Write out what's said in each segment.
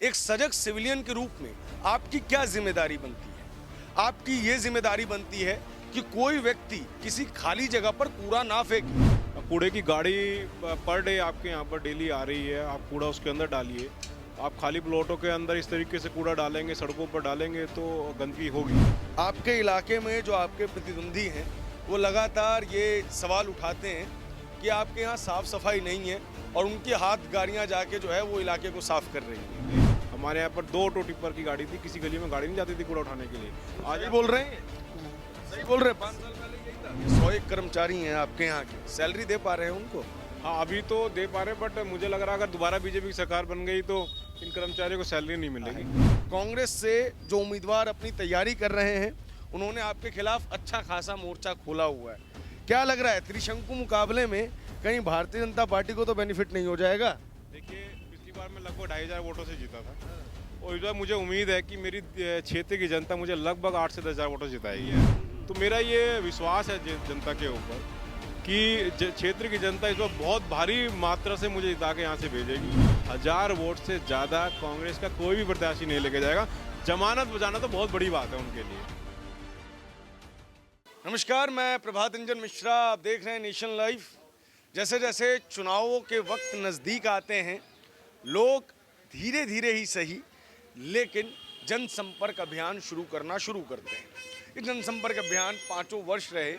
एक सजग सिविलियन के रूप में आपकी क्या जिम्मेदारी बनती है? आपकी ये जिम्मेदारी बनती है कि कोई व्यक्ति किसी खाली जगह पर कूड़ा ना फेंके। कूड़े की गाड़ी पर डे आपके यहाँ पर डेली आ रही है। आप कूड़ा उसके अंदर डालिए। आप खाली प्लॉटों के अंदर इस तरीके से कूड़ा डालेंगे, सड़कों पर डालेंगे तो गंदगी होगी। आपके इलाके में जो आपके प्रतिद्वंदी हैं वो लगातार ये सवाल उठाते हैं कि आपके यहाँ साफ सफाई नहीं है और उनके हाथ गाड़ियाँ जाके जो है वो इलाके को साफ कर रही हैं। हमारे यहाँ पर 2 टो टिप्पर की गाड़ी थी, किसी गली में गाड़ी नहीं जाती थी कूड़ा उठाने के लिए। आज ही बोल रहे हैं, सही बोल रहे हैं। 5 साल पहले यही था। 101 कर्मचारी हैं आपके यहाँ के, सैलरी दे पा रहे हैं उनको? हाँ, अभी तो दे पा रहे, बट मुझे लग रहा है अगर दोबारा बीजेपी की सरकार बन गई तो इन कर्मचारियों को सैलरी नहीं मिलेगी। कांग्रेस से जो उम्मीदवार अपनी तैयारी कर रहे हैं उन्होंने आपके खिलाफ अच्छा खासा मोर्चा खोला हुआ है। क्या लग रहा है त्रिशंकु मुकाबले में कहीं भारतीय जनता पार्टी को तो बेनिफिट नहीं हो जाएगा? देखिए, पिछली बार मैं लगभग 2,500 वोटों से जीता था और इस बार मुझे उम्मीद है कि मेरी क्षेत्र की जनता मुझे लगभग 8 से 10,000 वोटों से जिताएगी। तो मेरा ये विश्वास है जनता के ऊपर कि क्षेत्र की जनता इस बार बहुत भारी मात्रा से मुझे जिता के यहाँ से भेजेगी। 1000 वोट से ज़्यादा कांग्रेस का कोई भी प्रत्याशी नहीं लेके जाएगा। जमानत बजाना तो बहुत बड़ी बात है उनके लिए। नमस्कार, मैं प्रभात रंजन मिश्रा, आप देख रहे हैं नेशन लाइव। जैसे जैसे चुनावों के वक्त नज़दीक आते हैं, लोग धीरे धीरे ही सही लेकिन जनसंपर्क अभियान शुरू करते हैं। ये जनसंपर्क अभियान 5 वर्ष रहे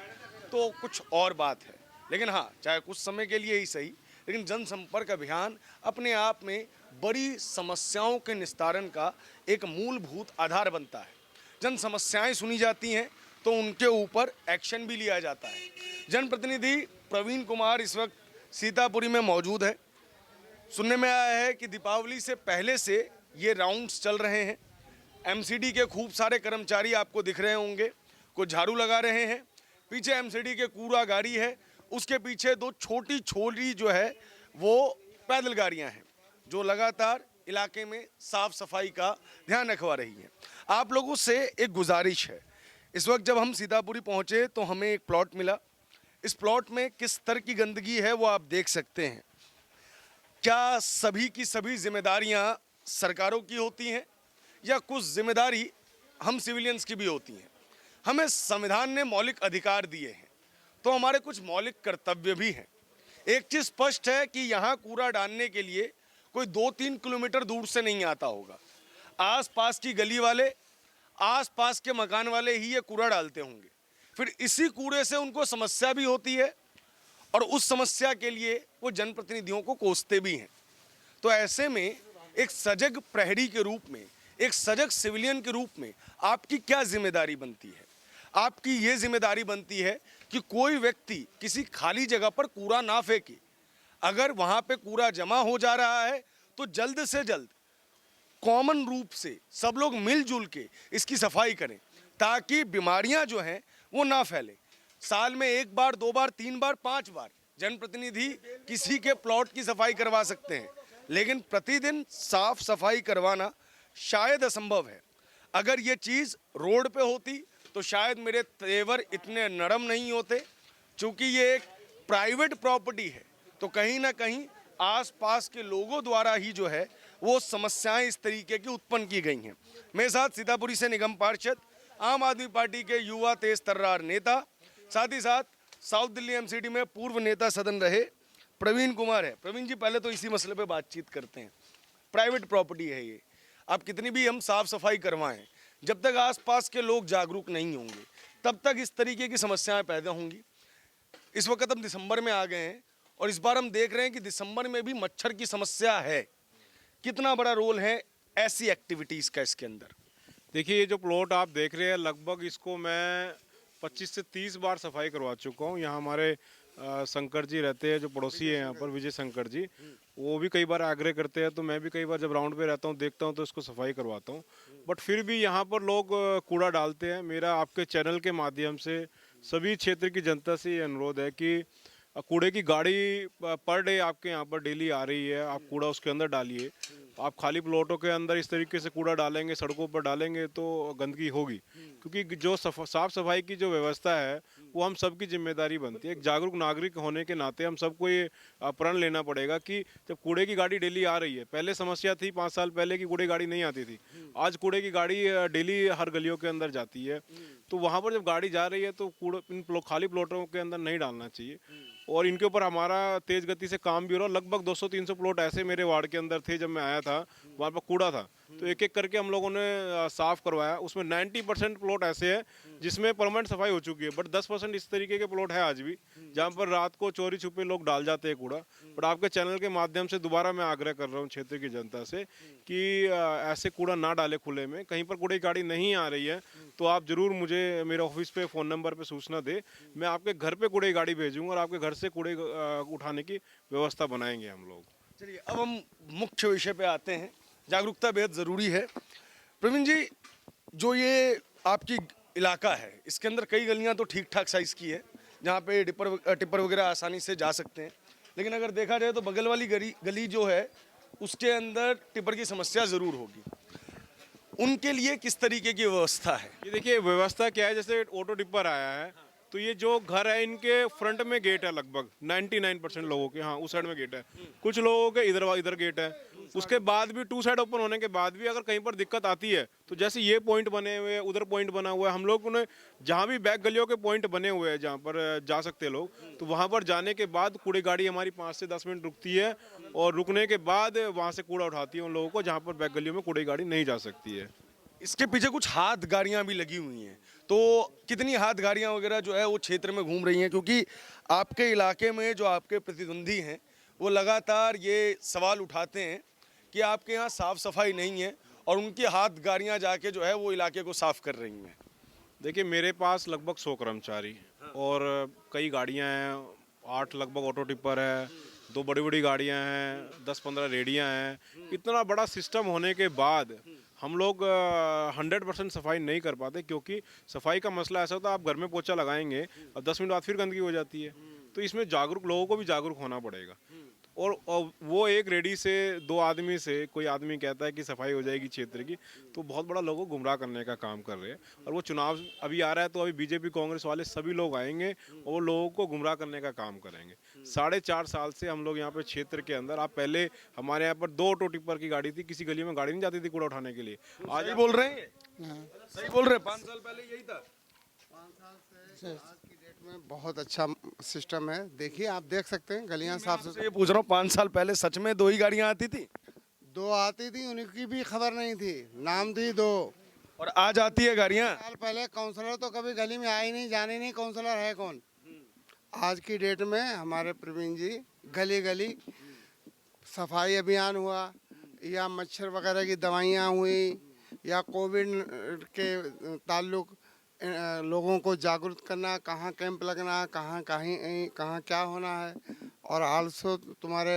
तो कुछ और बात है, लेकिन हाँ, चाहे कुछ समय के लिए ही सही, लेकिन जनसंपर्क अभियान अपने आप में बड़ी समस्याओं के निस्तारण का एक मूलभूत आधार बनता है। जन समस्याएं सुनी जाती हैं तो उनके ऊपर एक्शन भी लिया जाता है। जनप्रतिनिधि प्रवीण कुमार इस वक्त सीतापुरी में मौजूद है। सुनने में आया है कि दीपावली से पहले से ये राउंड्स चल रहे हैं। एमसीडी के खूब सारे कर्मचारी आपको दिख रहे होंगे, कुछ झाड़ू लगा रहे हैं। पीछे एमसीडी के कूड़ा गाड़ी है, उसके पीछे 2 छोटी छोटी जो है वो पैदल गाड़ियां हैं जो लगातार इलाके में साफ सफाई का ध्यान रखवा रही हैं। आप लोगों से एक गुजारिश है, इस वक्त जब हम सीतापुरी पहुंचे तो हमें एक प्लॉट मिला। इस प्लॉट में किस तरह की गंदगी है वो आप देख सकते हैं। क्या सभी की सभी जिम्मेदारियां सरकारों की होती हैं या कुछ जिम्मेदारी हम सिविलियंस की भी होती हैं? हमें संविधान ने मौलिक अधिकार दिए हैं तो हमारे कुछ मौलिक कर्तव्य भी हैं। एक चीज़ स्पष्ट है कि यहाँ कूड़ा डालने के लिए कोई 2-3 किलोमीटर दूर से नहीं आता होगा। आसपास की गली वाले, आसपास के मकान वाले ही ये कूड़ा डालते होंगे। फिर इसी कूड़े से उनको समस्या भी होती है और उस समस्या के लिए वो जनप्रतिनिधियों को कोसते भी हैं। तो ऐसे में एक सजग प्रहरी के रूप में, एक सजग सिविलियन के रूप में आपकी क्या जिम्मेदारी बनती है? आपकी ये जिम्मेदारी बनती है कि कोई व्यक्ति किसी खाली जगह पर कूड़ा ना फेंके। अगर वहाँ पे कूड़ा जमा हो जा रहा है तो जल्द से जल्द कॉमन रूप से सब लोग मिलजुल के इसकी सफाई करें ताकि बीमारियां जो हैं वो ना फैलें। साल में 1 बार, 2 बार, 3 बार, 5 बार जनप्रतिनिधि किसी के प्लॉट की सफाई करवा सकते हैं, लेकिन प्रतिदिन साफ सफाई करवाना शायद असंभव है। अगर ये चीज़ रोड पे होती तो शायद मेरे तेवर इतने नरम नहीं होते। चूँकि ये एक प्राइवेट प्रॉपर्टी है तो कहीं ना कहीं आसपास के लोगों द्वारा ही जो है वो समस्याएं इस तरीके की उत्पन्न की गई हैं। मेरे साथ सीतापुरी से निगम पार्षद, आम आदमी पार्टी के युवा तेज तर्रार नेता, साथ ही साथ साउथ दिल्ली एमसीडी में पूर्व नेता सदन रहे प्रवीण कुमार है। प्रवीण जी, पहले तो इसी मसले पे बातचीत करते हैं। प्राइवेट प्रॉपर्टी है ये, आप कितनी भी हम साफ सफाई करवाएं, जब तक आसपास के लोग जागरूक नहीं होंगे तब तक इस तरीके की समस्याएं पैदा होंगी। इस वक्त हम दिसंबर में आ गए हैं और इस बार हम देख रहे हैं कि दिसंबर में भी मच्छर की समस्या है। कितना बड़ा रोल है ऐसी एक्टिविटीज़ का इसके अंदर? देखिए, ये जो प्लॉट आप देख रहे हैं, लगभग इसको मैं 25 से 30 बार सफाई करवा चुका हूँ। यहाँ हमारे शंकर जी रहते हैं, जो पड़ोसी है यहाँ पर, विजय शंकर जी, वो भी कई बार आग्रह करते हैं तो मैं भी कई बार जब राउंड पे रहता हूँ देखता हूँ तो इसको सफाई करवाता हूँ। बट फिर भी यहाँ पर लोग कूड़ा डालते हैं। मेरा आपके चैनल के माध्यम से सभी क्षेत्र की जनता से ये अनुरोध है कि कूड़े की गाड़ी पर डे आपके यहाँ पर डेली आ रही है। आप कूड़ा उसके अंदर डालिए। आप खाली प्लॉटों के अंदर इस तरीके से कूड़ा डालेंगे, सड़कों पर डालेंगे तो गंदगी होगी। क्योंकि जो साफ सफाई की जो व्यवस्था है वो हम सबकी जिम्मेदारी बनती है। एक जागरूक नागरिक होने के नाते हम सबको ये प्रण लेना पड़ेगा कि जब कूड़े की गाड़ी डेली आ रही है, पहले समस्या थी 5 साल पहले की कूड़े गाड़ी नहीं आती थी, आज कूड़े की गाड़ी डेली हर गलियों के अंदर जाती है। तो वहाँ पर जब गाड़ी जा रही है तो कूड़ा इन खाली प्लॉटों के अंदर नहीं डालना चाहिए। और इनके ऊपर हमारा तेज गति से काम भी हो रहा है। लगभग 200-300 प्लॉट ऐसे मेरे वार्ड के अंदर थे जब मैं आया था, वहाँ पर कूड़ा था, तो एक एक करके हम लोगों ने साफ करवाया। उसमें 90% प्लॉट ऐसे हैं जिसमें परमानेंट सफाई हो चुकी है, बट 10% इस तरीके के प्लॉट है आज भी जहाँ पर रात को चोरी छुपे लोग डाल जाते हैं कूड़ा। बट आपके चैनल के माध्यम से दोबारा मैं आग्रह कर रहा हूँ क्षेत्र की जनता से कि ऐसे कूड़ा ना डाले खुले में। कहीं पर कूड़े की गाड़ी नहीं आ रही है तो आप जरूर मुझे मेरे ऑफिस पे फ़ोन नंबर पे सूचना दे, मैं आपके घर पे कूड़े की गाड़ी भेजूंगा और आपके घर से कूड़े उठाने की व्यवस्था बनाएंगे हम लोग। चलिए अब हम मुख्य विषय पे आते हैं। जागरूकता बेहद ज़रूरी है। प्रवीण जी, जो ये आपकी इलाका है इसके अंदर कई गलियां तो ठीक ठाक साइज़ की है जहाँ पे टिप्पर वगैरह आसानी से जा सकते हैं, लेकिन अगर देखा जाए तो बगल वाली गली जो है उसके अंदर टिप्पर की समस्या ज़रूर होगी। उनके लिए किस तरीके की व्यवस्था है? ये देखिए व्यवस्था क्या है, जैसे ऑटो टिप्पर आया है तो ये जो घर है इनके फ्रंट में गेट है, लगभग 99% लोगों के, हाँ उस साइड में गेट है, कुछ लोगों के इधर गेट है। उसके बाद भी 2 साइड ओपन होने के बाद भी अगर कहीं पर दिक्कत आती है तो जैसे ये पॉइंट बने हुए हैं, उधर पॉइंट बना हुआ है, हम लोग ने जहाँ भी बैक गलियों के पॉइंट बने हुए हैं जहाँ पर जा सकते हैं लोग, तो वहाँ पर जाने के बाद कूड़े गाड़ी हमारी 5 से 10 मिनट रुकती है और रुकने के बाद वहाँ से कूड़ा उठाती है उन लोगों को जहाँ पर बैक गलियों में कूड़े गाड़ी नहीं जा सकती है। इसके पीछे कुछ हाथ गाड़ियां भी लगी हुई हैं, तो कितनी हाथ गाड़ियां वगैरह जो है वो क्षेत्र में घूम रही हैं? क्योंकि आपके इलाके में जो आपके प्रतिद्वंदी हैं वो लगातार ये सवाल उठाते हैं कि आपके यहाँ साफ सफाई नहीं है और उनकी हाथ गाड़ियां जाके जो है वो इलाके को साफ कर रही हैं। देखिए मेरे पास लगभग 100 कर्मचारी और कई गाड़ियां हैं, 8 लगभग ऑटो टिप्पर है, 2 बड़ी बड़ी गाड़ियां हैं, 10-15 रेडियां हैं। इतना बड़ा सिस्टम होने के बाद हम लोग 100% सफाई नहीं कर पाते, क्योंकि सफाई का मसला ऐसा होता है आप घर में पोछा लगाएंगे और 10 मिनट बाद फिर गंदगी हो जाती है। तो इसमें जागरूक लोगों को भी जागरूक होना पड़ेगा। और वो एक रेडी से 2 आदमी से कोई आदमी कहता है कि सफाई हो जाएगी क्षेत्र की, तो बहुत बड़ा लोगों को गुमराह करने का काम कर रहे हैं। और वो चुनाव अभी आ रहा है तो अभी बीजेपी कांग्रेस वाले सभी लोग आएंगे और वो लोगों को गुमराह करने का काम करेंगे। 4.5 साल से हम लोग यहाँ पे क्षेत्र के अंदर, आप पहले हमारे यहाँ पर 2 ऑटो टिप्पर की गाड़ी थी, किसी गली में गाड़ी नहीं जाती थी कूड़ा उठाने के लिए। आज ही बोल रहे हैं, सही बोल रहे हैं, 5 साल पहले यही था। 5 साल से आज की डेट में बहुत अच्छा सिस्टम है। देखिए आप देख सकते हैं गलियां साफ ये पूछ रहा हूँ 5 साल पहले सच में 2 ही गाड़ियां आती थी? 2 आती थी, उनकी भी खबर नहीं थी, नाम थी 2। और आज आती है गाड़ियां? साल पहले काउंसलर तो कभी गली में आए नहीं, जाने नहीं काउंसलर है कौन। आज की डेट में हमारे प्रवीण जी गली गली सफाई अभियान हुआ या मच्छर वगैरह की दवाइयाँ हुई या कोविड के ताल्लुक लोगों को जागरूक करना, कहाँ कैंप लगना, कहाँ क्या होना है। और आल्सो तुम्हारे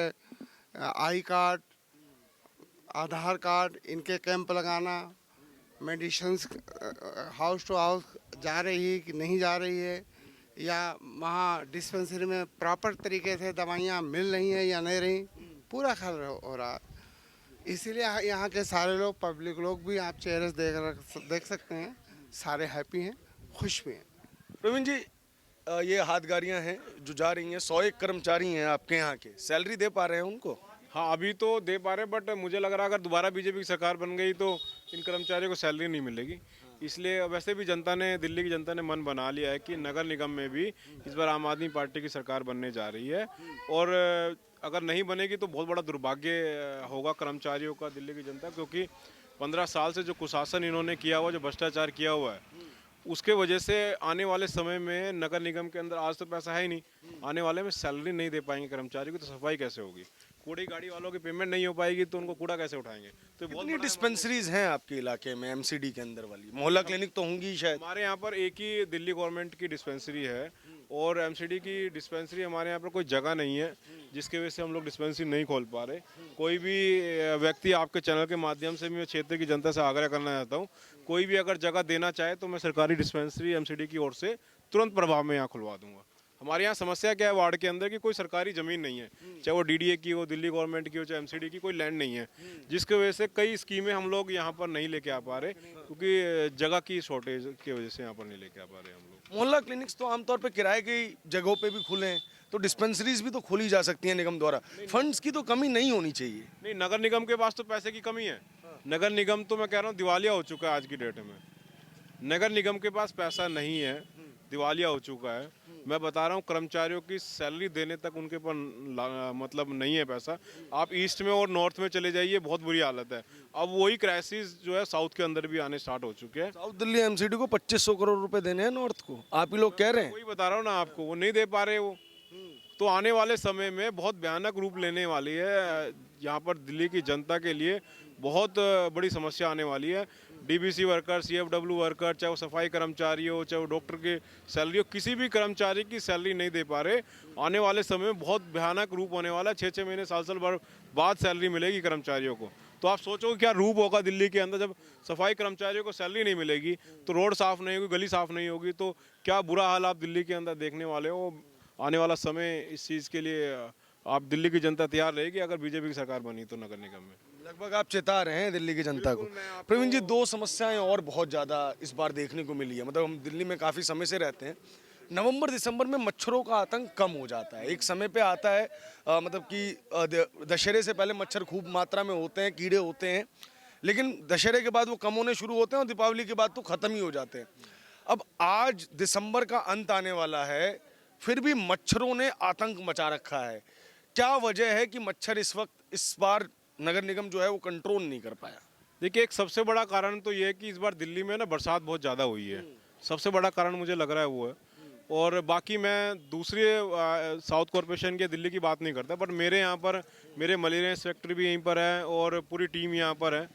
आई कार्ड, आधार कार्ड, इनके कैंप लगाना, मेडिसिन्स हाउस टू हाउस जा रही है कि नहीं जा रही है, या वहाँ डिस्पेंसरी में प्रॉपर तरीके से दवाइयाँ मिल रही हैं या नहीं रही, पूरा ख्याल हो रहा है। इसीलिए यहाँ के सारे लोग, पब्लिक लोग भी, आप चेहरे देख सकते हैं, सारे हैप्पी हैं, खुश भी हैं। प्रवीण जी, ये हाथ गाड़ियां हैं जो जा रही हैं, 101 कर्मचारी हैं आपके यहाँ के, सैलरी दे पा रहे हैं उनको? हाँ अभी तो दे पा रहे, बट मुझे लग रहा है अगर दोबारा बीजेपी की सरकार बन गई तो इन कर्मचारियों को सैलरी नहीं मिलेगी। इसलिए वैसे भी जनता ने, दिल्ली की जनता ने मन बना लिया है कि नगर निगम में भी इस बार आम आदमी पार्टी की सरकार बनने जा रही है। और अगर नहीं बनेगी तो बहुत बड़ा दुर्भाग्य होगा कर्मचारियों का, दिल्ली की जनता, क्योंकि 15 साल से जो कुशासन इन्होंने किया हुआ, जो भ्रष्टाचार किया हुआ है, उसके वजह से आने वाले समय में नगर निगम के अंदर आज तो पैसा है ही नहीं, आने वाले में सैलरी नहीं दे पाएंगे कर्मचारी को, तो सफाई कैसे होगी? कूड़े गाड़ी वालों की पेमेंट नहीं हो पाएगी तो उनको कूड़ा कैसे उठाएंगे? तो बहुत कितनी डिस्पेंसरीज हैं आपके इलाके में एमसीडी के अंदर वाली? मोहल्ला क्लिनिक तो होंगी शायद। हमारे यहाँ पर एक ही दिल्ली गवर्नमेंट की डिस्पेंसरी है और एमसीडी की डिस्पेंसरी हमारे यहाँ पर कोई जगह नहीं है, जिसकी वजह से हम लोग डिस्पेंसरी नहीं खोल पा रहे। कोई भी व्यक्ति, आपके चैनल के माध्यम से मैं क्षेत्र की जनता से आग्रह करना चाहता हूँ, कोई भी अगर जगह देना चाहे तो मैं सरकारी डिस्पेंसरी एमसीडी की ओर से तुरंत प्रभाव में यहाँ खुलवा दूंगा। हमारे यहाँ समस्या क्या है वार्ड के अंदर कि कोई सरकारी ज़मीन नहीं है, चाहे वो डीडीए की हो, दिल्ली गवर्नमेंट की हो, चाहे एमसीडी की, कोई लैंड नहीं है, जिसकी वजह से कई स्कीमें हम लोग यहाँ पर नहीं लेके आ पा रहे क्योंकि जगह की शॉर्टेज की वजह से यहाँ पर नहीं लेके आ पा रहे हम लोग। मोहल्ला क्लिनिक्स तो आमतौर पे किराए की जगहों पे भी खुले हैं, तो डिस्पेंसरीज भी तो खोली जा सकती हैं निगम द्वारा। फंड्स की तो कमी नहीं होनी चाहिए। नहीं, नगर निगम के पास तो पैसे की कमी है। नगर निगम तो मैं कह रहा हूँ दिवालिया हो चुका है आज की डेट में। नगर निगम के पास पैसा नहीं है, दिवालिया हो चुका है। मैं बता रहा हूँ कर्मचारियों की सैलरी देने तक उनके पर मतलब नहीं है पैसा। आप ईस्ट में और नॉर्थ में चले जाइए, बहुत बुरी हालत है। अब वही क्राइसिस जो है साउथ के अंदर भी आने स्टार्ट हो चुके हैं। साउथ दिल्ली एमसीडी को 2500 करोड़ रुपए देने हैं नॉर्थ को, आप ही लोग कह रहे हैं। वही बता रहा हूँ ना आपको, वो नहीं दे पा रहे वो। तो आने वाले समय में बहुत भयानक रूप लेने वाली है। यहाँ पर दिल्ली की जनता के लिए बहुत बड़ी समस्या आने वाली है। डीबीसी वर्कर, सीएफडब्ल्यू वर्कर, चाहे वो सफाई कर्मचारी हो, चाहे वो डॉक्टर की सैलरी हो, किसी भी कर्मचारी की सैलरी नहीं दे पा रहे। आने वाले समय में बहुत भयानक रूप होने वाला है। 6-6 महीने, साल भर बाद सैलरी मिलेगी कर्मचारियों को। तो आप सोचो क्या रूप होगा दिल्ली के अंदर जब सफाई कर्मचारियों को सैलरी नहीं मिलेगी, तो रोड साफ नहीं होगी, गली साफ नहीं होगी, तो क्या बुरा हाल आप दिल्ली के अंदर देखने वाले हो। आने वाला समय इस चीज़ के लिए आप दिल्ली की जनता तैयार रहेगी अगर बीजेपी की सरकार बनी तो नगर निगम में। लगभग आप चेता रहे हैं दिल्ली की जनता को। प्रवीण जी, दो समस्याएं और बहुत ज़्यादा इस बार देखने को मिली है। मतलब हम दिल्ली में काफ़ी समय से रहते हैं। नवंबर दिसंबर में मच्छरों का आतंक कम हो जाता है। एक समय पे आता है मतलब कि दशहरे से पहले मच्छर खूब मात्रा में होते हैं, कीड़े होते हैं, लेकिन दशहरे के बाद वो कम होने शुरू होते हैं और दीपावली के बाद तो ख़त्म ही हो जाते हैं। अब आज दिसंबर का अंत आने वाला है, फिर भी मच्छरों ने आतंक मचा रखा है। क्या वजह है कि मच्छर इस बार नगर निगम जो है वो कंट्रोल नहीं कर पाया? देखिए, एक सबसे बड़ा कारण तो ये है कि इस बार दिल्ली में ना बरसात बहुत ज़्यादा हुई है। सबसे बड़ा कारण मुझे लग रहा है वो है। और बाकी मैं दूसरे साउथ कॉरपोरेशन के दिल्ली की बात नहीं करता, बट मेरे यहाँ पर मेरे मलेरिया इंस्पेक्टर भी यहीं पर है और पूरी टीम यहाँ पर है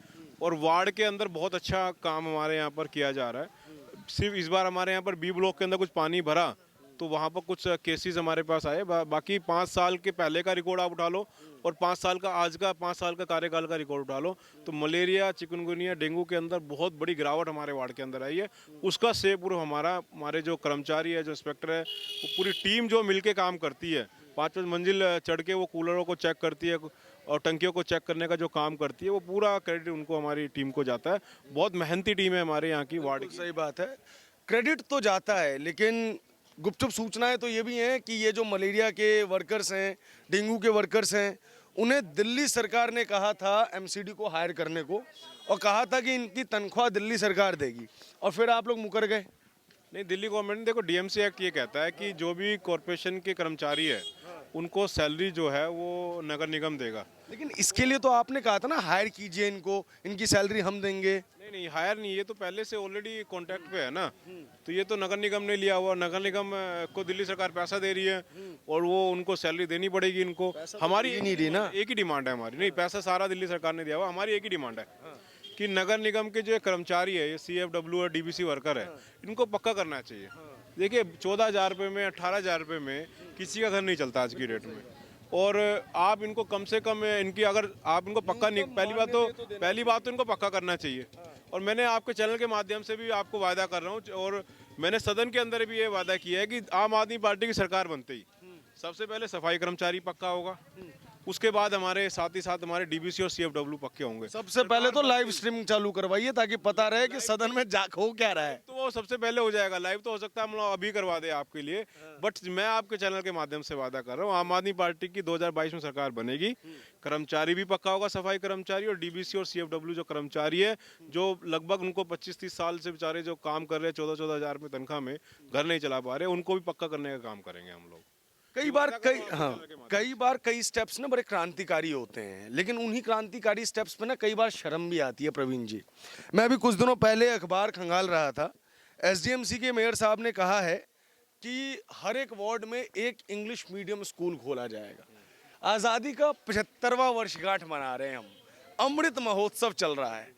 और वार्ड के अंदर बहुत अच्छा काम हमारे यहाँ पर किया जा रहा है। सिर्फ इस बार हमारे यहाँ पर बी ब्लॉक के अंदर कुछ पानी भरा तो वहाँ पर कुछ केसेस हमारे पास आए। बाकी 5 साल के पहले का रिकॉर्ड आप उठा लो और 5 साल का आज का 5 साल का कार्यकाल का रिकॉर्ड उठा लो तो मलेरिया, चिकनगुनिया, डेंगू के अंदर बहुत बड़ी गिरावट हमारे वार्ड के अंदर आई है। उसका श्रेय पूर्व हमारे जो कर्मचारी है, जो इंस्पेक्टर है, वो पूरी टीम जो मिलके काम करती है, 5-5 मंजिल चढ़ के वो कूलरों को चेक करती है और टंकियों को चेक करने का जो काम करती है, वो पूरा क्रेडिट उनको, हमारी टीम को जाता है। बहुत मेहनती टीम है हमारे यहाँ की वार्ड की। सही बात है, क्रेडिट तो जाता है, लेकिन गुपचुप सूचनाएं तो ये भी हैं कि ये जो मलेरिया के वर्कर्स हैं, डेंगू के वर्कर्स हैं, उन्हें दिल्ली सरकार ने कहा था एमसीडी को हायर करने को और कहा था कि इनकी तनख्वाह दिल्ली सरकार देगी, और फिर आप लोग मुकर गए। नहीं, दिल्ली गवर्नमेंट ने, देखो डीएमसी एक्ट ये कहता है कि जो भी कॉरपोरेशन के कर्मचारी है उनको सैलरी जो है वो नगर निगम देगा। लेकिन इसके लिए तो आपने कहा था ना हायर कीजिए इनको, इनकी सैलरी हम देंगे। नहीं, हायर नहीं, ये तो पहले से ऑलरेडी कॉन्ट्रैक्ट पे है ना, तो ये तो नगर निगम ने लिया हुआ। नगर निगम को दिल्ली सरकार पैसा दे रही है और वो उनको सैलरी देनी पड़ेगी इनको। हमारी नहीं दी ना, एक ही डिमांड है हमारी। नहीं, पैसा सारा दिल्ली सरकार ने दिया हुआ, हमारी एक ही डिमांड है कि नगर निगम के जो कर्मचारी है, ये सीएफडब्ल्यू और डीबीसी वर्कर है, इनको पक्का करना चाहिए। देखिए, 14,000 रुपये में, 18,000 रुपये में किसी का घर नहीं चलता आज की डेट में। और आप इनको कम से कम इनकी, अगर आप इनको पक्का नहीं, पहली बात तो इनको पक्का करना चाहिए। और मैंने आपके चैनल के माध्यम से भी आपको वादा कर रहा हूँ और मैंने सदन के अंदर भी ये वादा किया है कि आम आदमी पार्टी की सरकार बनते ही सबसे पहले सफाई कर्मचारी पक्का होगा, उसके बाद हमारे साथ ही साथ हमारे डीबीसी और सीएफडब्ल्यू पक्के होंगे। सबसे पहले तो लाइव स्ट्रीमिंग चालू करवाइए ताकि पता रहे कि सदन में हो क्या रहा है। तो वो सबसे पहले हो जाएगा, लाइव तो हो सकता है हम लोग अभी करवा दें आपके लिए, बट मैं आपके चैनल के माध्यम से वादा कर रहा हूँ आम आदमी पार्टी की 2022 में सरकार बनेगी। कर्मचारी भी पक्का होगा, सफाई कर्मचारी और डीबीसी और सीएफडब्ल्यू जो कर्मचारी है, जो लगभग उनको 25-30 साल से बेचारे जो काम कर रहे हैं 14-14 हज़ार में तनख्वाह में घर नहीं चला पा रहे, उनको भी पक्का करने का काम करेंगे हम लोग। कई बार कई स्टेप्स ना बड़े क्रांतिकारी होते हैं, लेकिन उन्हीं क्रांतिकारी स्टेप्स पे ना कई बार शर्म भी आती है। प्रवीण जी, मैं अभी कुछ दिनों पहले अखबार खंगाल रहा था, एसडीएमसी के मेयर साहब ने कहा है कि हर एक वार्ड में एक इंग्लिश मीडियम स्कूल खोला जाएगा। आज़ादी का 75वां वर्षगांठ मना रहे हैं हम, अमृत महोत्सव चल रहा है।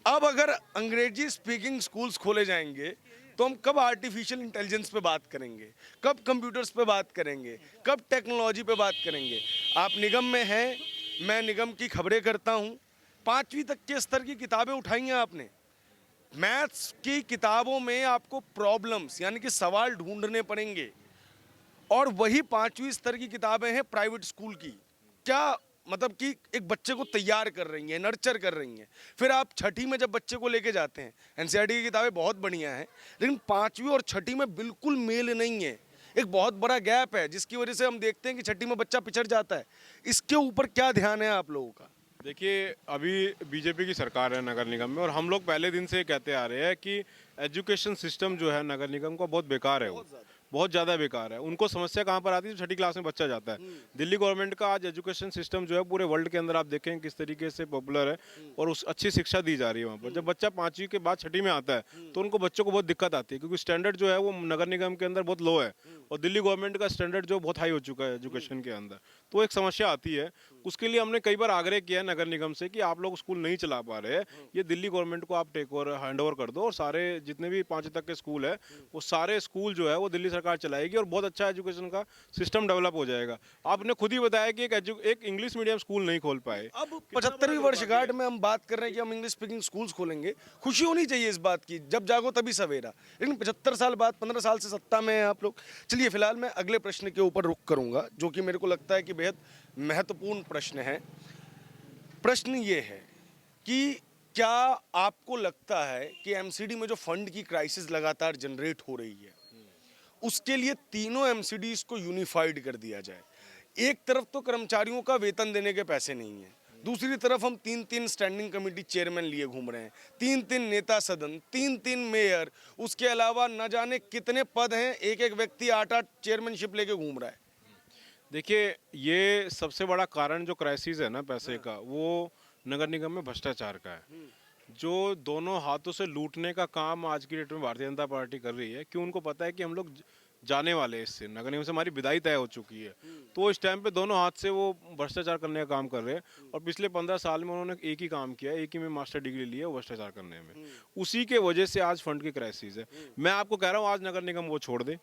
अब अगर अंग्रेजी स्पीकिंग स्कूल्स खोले जाएंगे तो हम कब आर्टिफिशियल इंटेलिजेंस पे बात करेंगे, कब कंप्यूटर्स पे बात करेंगे, कब टेक्नोलॉजी पे बात करेंगे? आप निगम में हैं, मैं निगम की खबरें करता हूँ, 5वीं तक के स्तर की किताबें उठाई हैं आपने। मैथ्स की किताबों में आपको प्रॉब्लम्स यानी कि सवाल ढूंढने पड़ेंगे और वही 5वीं स्तर की किताबें हैं प्राइवेट स्कूल की। क्या मतलब कि एक बच्चे को तैयार कर रही हैं, नर्चर कर रही हैं। फिर आप छठी में जब बच्चे को लेके जाते हैं, एनसीईआरटी की किताबें बहुत बढ़िया हैं, लेकिन 5वीं और छठी में बिल्कुल मेल नहीं है। एक बहुत बड़ा गैप है जिसकी वजह से हम देखते हैं कि छठी में बच्चा पिछड़ जाता है। इसके ऊपर क्या ध्यान है आप लोगों का? देखिए, अभी बीजेपी की सरकार है नगर निगम में, और हम लोग पहले दिन से कहते आ रहे हैं कि एजुकेशन सिस्टम जो है नगर निगम का बहुत बेकार है, वो बहुत ज़्यादा बेकार है। उनको समस्या कहाँ पर आती है? छठी क्लास में बच्चा जाता है। दिल्ली गवर्नमेंट का आज एजुकेशन सिस्टम जो है पूरे वर्ल्ड के अंदर आप देखें किस तरीके से पॉपुलर है, और उस अच्छी शिक्षा दी जा रही है वहाँ पर। जब बच्चा 5वीं के बाद छठी में आता है तो उनको बच्चों को बहुत दिक्कत आती है, क्योंकि स्टैंडर्ड जो है वो नगर निगम के अंदर बहुत लो है, और दिल्ली गवर्नमेंट का स्टैंडर्ड जो बहुत हाई हो चुका है एजुकेशन के अंदर। तो एक समस्या आती है। उसके लिए हमने कई बार आग्रह किया है नगर निगम से कि आप लोग स्कूल नहीं चला पा रहे हैं, ये दिल्ली गवर्नमेंट को आप टेक ओवर हैंड ओवर कर दो, और सारे जितने भी 5वीं तक के स्कूल है वो सारे स्कूल जो है वो दिल्ली सरकार चलाएगी, और बहुत अच्छा एजुकेशन का सिस्टम डेवलप हो जाएगा। आपने खुद ही बताया कि एक इंग्लिश मीडियम स्कूल नहीं खोल पाए। अब 75वीं वर्षगांठ में हम बात कर रहे हैं कि हम इंग्लिश स्पीकिंग स्कूल्स खोलेंगे। खुशी होनी चाहिए इस बात की, जब जागो तभी सवेरा। लेकिन 75 साल बाद, 15 साल से सत्ता में हैं आप लोग। चलिए फिलहाल मैं अगले प्रश्न के ऊपर रुख करूंगा, जो कि मेरे को लगता है कि बेहद महत्वपूर्ण प्रश्न है। प्रश्न ये है कि क्या आपको लगता है कि एमसीडी में जो फंड की क्राइसिस लगातार जनरेट हो रही है, उसके लिए तीनों एमसीडीज को यूनिफाइड कर दिया जाए? एक तरफ तो कर्मचारियों का वेतन देने के पैसे नहीं है, दूसरी तरफ हम 3-3 स्टैंडिंग कमेटी चेयरमैन लिए घूम रहे हैं, 3-3 नेता सदन, 3-3 मेयर, उसके अलावा न जाने कितने पद हैं, एक व्यक्ति 8-8 चेयरमैनशिप लेके घूम रहा है। देखिए, ये सबसे बड़ा कारण जो क्राइसिस है ना पैसे का, वो नगर निगम में भ्रष्टाचार का है। जो दोनों हाथों से लूटने का काम आज की डेट में भारतीय जनता पार्टी कर रही है, क्यों? उनको पता है कि हम लोग जाने वाले हैं इससे, नगर निगम से हमारी विदाई तय हो चुकी है, तो इस टाइम पे दोनों हाथ से वो भ्रष्टाचार करने का काम कर रहे हैं। और पिछले 15 साल में उन्होंने एक ही काम किया, एक ही में मास्टर डिग्री ली है वो भ्रष्टाचार करने में। उसी के वजह से आज फंड की क्राइसिस है। मैं आपको कह रहा हूँ, आज नगर निगम वो छोड़ दे,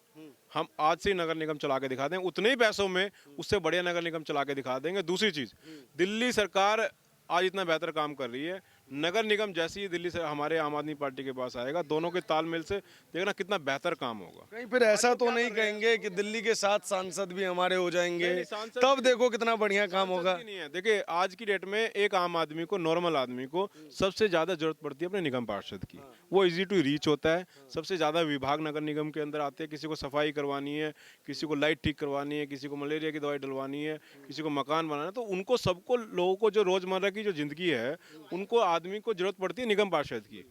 हम आज से ही नगर निगम चला के दिखा दें, उतने ही पैसों में उससे बढ़िया नगर निगम चला के दिखा देंगे। दूसरी चीज़, दिल्ली सरकार आज इतना बेहतर काम कर रही है, नगर निगम जैसी ही दिल्ली से हमारे आम आदमी पार्टी के पास आएगा, दोनों के तालमेल से देखना कितना बेहतर काम होगा। कहीं फिर ऐसा तो नहीं कहेंगे कि दिल्ली के 7 सांसद भी हमारे हो जाएंगे, तब देखो कितना बढ़िया काम होगा? नहीं है। देखिए, आज की डेट में एक आम आदमी को, नॉर्मल आदमी को सबसे ज़्यादा जरूरत पड़ती है अपने निगम पार्षद की। वो इजी टू रीच होता है। सबसे ज़्यादा विभाग नगर निगम के अंदर आते हैं। किसी को सफाई करवानी है, किसी को लाइट ठीक करवानी है, किसी को मलेरिया की दवाई डलवानी है, किसी को मकान बनाना है, तो उनको सबको, लोगों को जो रोज़मर्रा की जो ज़िंदगी है, उनको आदमी को जरूरत पड़ती है निगम पार्षद की।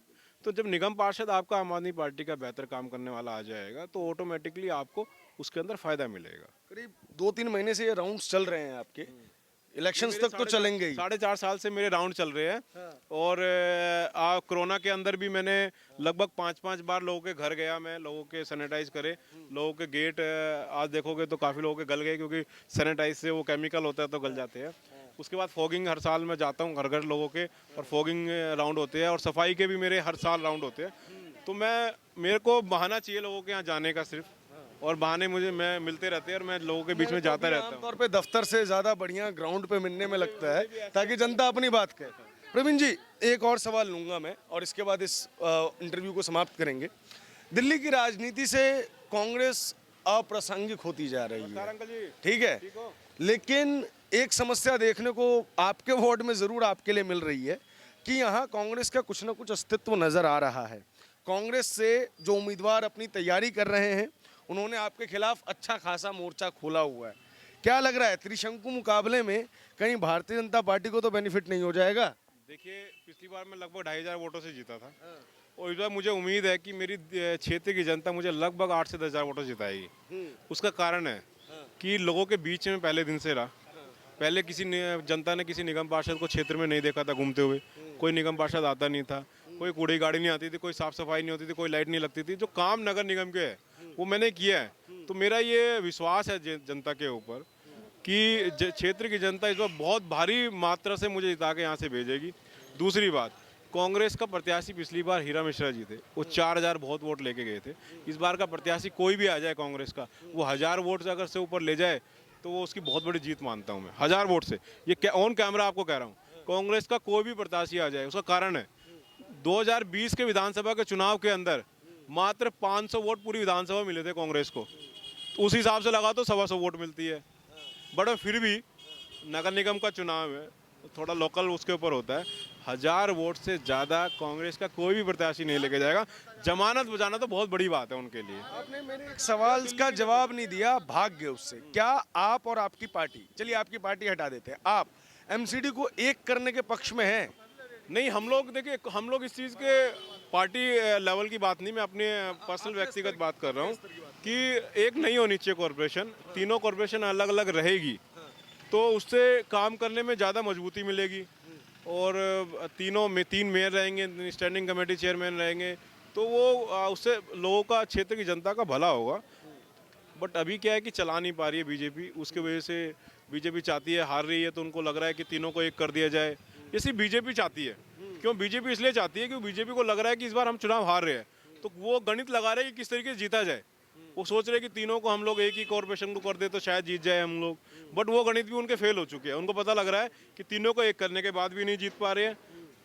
तो जब निगम पार्षद आपका आम आदमी पार्टी का बेहतर काम करने वाला आ जाएगा, तो ऑटोमेटिकली आपको उसके अंदर फायदा मिलेगा। करीब 2-3 महीने से ये राउंड्स चल रहे हैं आपके, इलेक्शंस तक तो चलेंगे ही। 4.5 साल से मेरे राउंड चल रहे हैं। और कोरोना के अंदर भी मैंने लगभग 5-5 बार लोगों के घर गया, मैं लोगों के सैनिटाइज करे, लोगों के गेट आज देखोगे तो काफ़ी लोगों के गल गए, क्योंकि सैनिटाइज से वो केमिकल होता है तो गल जाते हैं। उसके बाद फॉगिंग हर साल मैं जाता हूँ घर घर लोगों के, और फॉगिंग राउंड होते हैं, और सफाई के भी मेरे हर साल राउंड होते हैं। तो मेरे को बहाना चाहिए लोगों के यहाँ जाने का सिर्फ, और बहाने मैं मिलते रहते हैं, और मैं लोगों के बीच में जाता रहता हूँ। आमतौर पे दफ्तर से ज़्यादा बढ़िया ग्राउंड पे मिलने में लगता है, ताकि जनता अपनी बात कहे। प्रवीण जी, एक और सवाल लूँगा मैं, और इसके बाद इस इंटरव्यू को समाप्त करेंगे। दिल्ली की राजनीति से कांग्रेस अप्रासंगिक होती जा रही है, ठीक है, लेकिन एक समस्या देखने को आपके वार्ड में ज़रूर आपके लिए मिल रही है कि यहाँ कांग्रेस का कुछ ना कुछ अस्तित्व नज़र आ रहा है। कांग्रेस से जो उम्मीदवार अपनी तैयारी कर रहे हैं, उन्होंने आपके खिलाफ अच्छा खासा मोर्चा खोला हुआ है। क्या लग रहा है, त्रिशंकु मुकाबले में कहीं भारतीय जनता पार्टी को तो बेनिफिट नहीं हो जाएगा? देखिए, पिछली बार मैं लगभग 2,500 वोटों से जीता था, और इस बार मुझे उम्मीद है कि मेरी क्षेत्र की जनता मुझे लगभग 8 से 10,000 वोटों जिताएगी। उसका कारण है कि लोगों के बीच में पहले दिन से रहा। पहले जनता ने किसी निगम पार्षद को क्षेत्र में नहीं देखा था घूमते हुए, कोई निगम पार्षद आता नहीं था, कोई कूड़े गाड़ी नहीं आती थी, कोई साफ सफाई नहीं होती थी, कोई लाइट नहीं लगती थी। जो काम नगर निगम के है वो मैंने किया है। तो मेरा ये विश्वास है जनता के ऊपर कि क्षेत्र की जनता इस बार बहुत भारी मात्रा से मुझे जिता के यहाँ से भेजेगी। दूसरी बात, कांग्रेस का प्रत्याशी पिछली बार हीरा मिश्रा जी थे, वो 4,000 बहुत वोट लेके गए थे। इस बार का प्रत्याशी कोई भी आ जाए कांग्रेस का, वो 1,000 वोट से अगर से ऊपर ले जाए तो वो उसकी बहुत बड़ी जीत मानता हूँ मैं, 1,000 वोट से। ये ऑन कैमरा आपको कह रहा हूँ, कांग्रेस का कोई भी प्रत्याशी आ जाए। उसका कारण है 2020 के विधानसभा के चुनाव के अंदर मात्र 500 वोट पूरी विधानसभा मिले थे कांग्रेस को। तो उस हिसाब से लगा तो 125 वोट मिलती है। बट फिर भी नगर निगम का चुनाव है तो थोड़ा लोकल उसके ऊपर होता है। 1000 वोट से ज़्यादा कांग्रेस का कोई भी प्रत्याशी नहीं लेके जाएगा। जमानत बजाना तो बहुत बड़ी बात है उनके लिए। आपने मेरे एक सवाल का जवाब नहीं दिया, भाग गए उससे। क्या आप और आपकी पार्टी, चलिए आपकी पार्टी हटा देते हैं, आप एमसीडी को एक करने के पक्ष में हैं? नहीं, हम लोग देखिए, हम लोग इस चीज़ के पार्टी लेवल की बात नहीं, मैं अपने पर्सनल व्यक्तिगत बात कर रहा हूँ कि एक नहीं होनी चाहिए कॉरपोरेशन, तीनों कॉरपोरेशन अलग अलग रहेगी तो उससे काम करने में ज़्यादा मजबूती मिलेगी। और तीनों में 3 मेयर रहेंगे, स्टैंडिंग कमेटी चेयरमैन रहेंगे, तो वो उससे लोगों का, क्षेत्र की जनता का भला होगा। बट अभी क्या है कि चला नहीं पा रही है बीजेपी, उसके वजह से बीजेपी चाहती है, हार रही है तो उनको लग रहा है कि तीनों को एक कर दिया जाए। ये सिर्फ बीजेपी चाहती है। क्यों बीजेपी इसलिए चाहती है कि बीजेपी को लग रहा है कि इस बार हम चुनाव हार रहे हैं, तो वो गणित लगा रहे हैं कि किस तरीके से जीता जाए। वो सोच रहे हैं कि तीनों को हम लोग एक ही कॉरपोरेशन को कर दे तो शायद जीत जाए हम लोग। बट वो गणित भी उनके फेल हो चुके हैं। उनको पता लग रहा है कि तीनों को एक करने के बाद भी नहीं जीत पा रहे हैं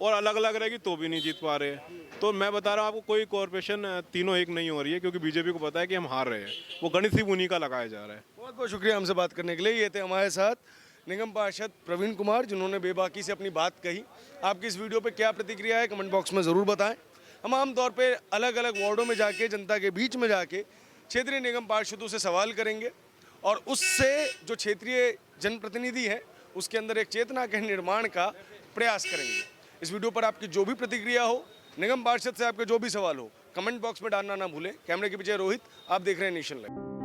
और अलग अलग रहेगी तो भी नहीं जीत पा रहे हैं। तो मैं बता रहा हूँ आपको, कोई कॉरपोरेशन तीनों एक नहीं हो रही है क्योंकि बीजेपी को पता है कि हम हार रहे हैं। वो गणित सिर्फ उन्हीं का लगाया जा रहा है। बहुत बहुत शुक्रिया हमसे बात करने के लिए। ये थे हमारे साथ निगम पार्षद प्रवीण कुमार, जिन्होंने बेबाकी से अपनी बात कही। आपकी इस वीडियो पे क्या प्रतिक्रिया है कमेंट बॉक्स में ज़रूर बताएं। हम आमतौर पे अलग अलग वार्डों में जाके, जनता के बीच में जाके क्षेत्रीय निगम पार्षदों से सवाल करेंगे और उससे जो क्षेत्रीय जनप्रतिनिधि है उसके अंदर एक चेतना के निर्माण का प्रयास करेंगे। इस वीडियो पर आपकी जो भी प्रतिक्रिया हो, निगम पार्षद से आपके जो भी सवाल हो, कमेंट बॉक्स में डालना ना भूलें। कैमरे के पीछे रोहित, आप देख रहे हैं नेशन लाइव।